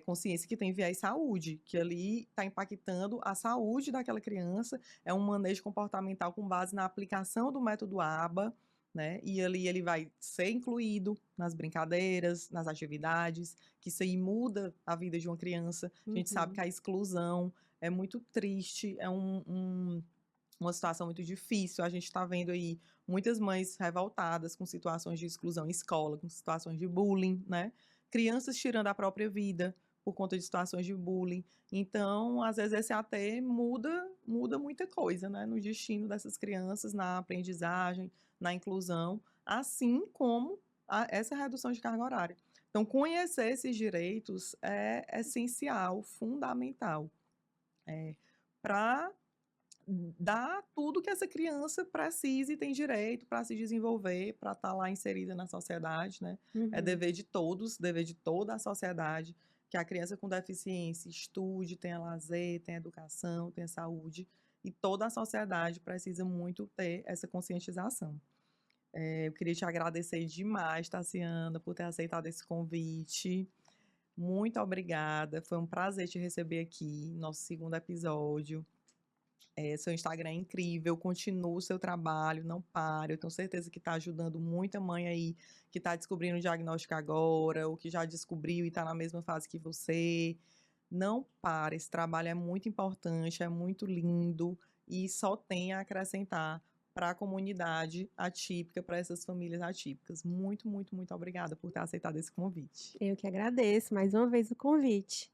consciência que tem viés saúde, que ali está impactando a saúde daquela criança. É um manejo comportamental com base na aplicação do método ABA, né? E ali ele vai ser incluído nas brincadeiras, nas atividades, que isso aí muda a vida de uma criança. A gente sabe que
Uhum.
a exclusão é muito triste, é uma situação muito difícil. A gente está vendo aí muitas mães revoltadas com situações de exclusão em escola, com situações de bullying, né? Crianças tirando a própria vida por conta de situações de bullying. Então, às vezes esse AT muda muita coisa, né, no destino dessas crianças, na aprendizagem, na inclusão, assim como essa redução de carga horária. Então, conhecer esses direitos é essencial, fundamental. para dar tudo que essa criança precisa e tem direito para se desenvolver, para estar lá inserida na sociedade, né. É
Uhum.
dever de todos, dever de toda a sociedade, que a criança com deficiência estude, tenha lazer, tenha educação, tenha saúde, e toda a sociedade precisa muito ter essa conscientização. Eu queria te agradecer demais, Tassiana, por ter aceitado esse convite. Muito obrigada, foi um prazer te receber aqui, nosso segundo episódio. Seu Instagram é incrível, continua o seu trabalho, não pare. Eu tenho certeza que está ajudando muita mãe aí que está descobrindo o diagnóstico agora, ou que já descobriu e está na mesma fase que você. Não pare, esse trabalho é muito importante, é muito lindo e só tem a acrescentar para a comunidade atípica, para essas famílias atípicas. Muito, muito, muito obrigada por ter aceitado esse convite.
Eu que agradeço mais uma vez o convite.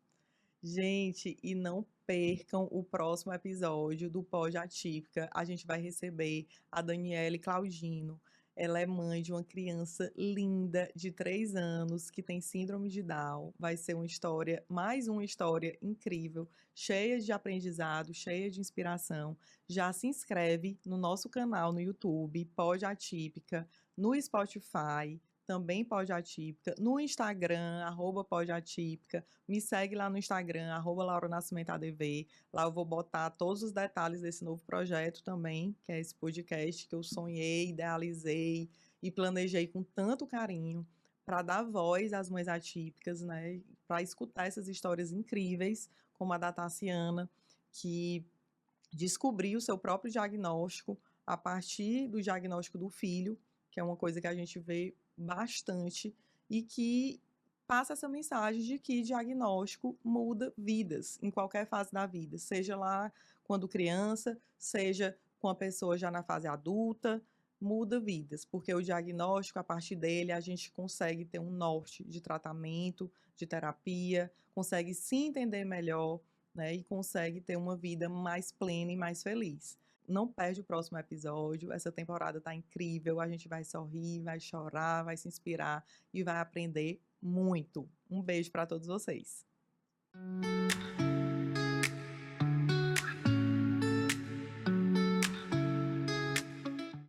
Gente, e não percam o próximo episódio do Pod Atípica. A gente vai receber a Daniele Claudino. Ela é mãe de uma criança linda de 3 anos que tem síndrome de Down. Vai ser uma história, mais uma história incrível, cheia de aprendizado, cheia de inspiração. Já se inscreve no nosso canal no YouTube, Pod Atípica, no Spotify, também Pod Atípica, no Instagram, @podatípica. Me segue lá no Instagram, @lauranascimentoadv. Lá eu vou botar todos os detalhes desse novo projeto também, que é esse podcast que eu sonhei, idealizei e planejei com tanto carinho para dar voz às mães atípicas, né? Para escutar essas histórias incríveis, como a da Tassiana, que descobriu o seu próprio diagnóstico a partir do diagnóstico do filho, que é uma coisa que a gente vê bastante e que passa essa mensagem de que diagnóstico muda vidas em qualquer fase da vida, seja lá quando criança, seja com a pessoa já na fase adulta, muda vidas, porque o diagnóstico, a partir dele, a gente consegue ter um norte de tratamento, de terapia, consegue se entender melhor, né, e consegue ter uma vida mais plena e mais feliz. Não perde o próximo episódio, essa temporada tá incrível, a gente vai sorrir, vai chorar, vai se inspirar e vai aprender muito. Um beijo para todos vocês.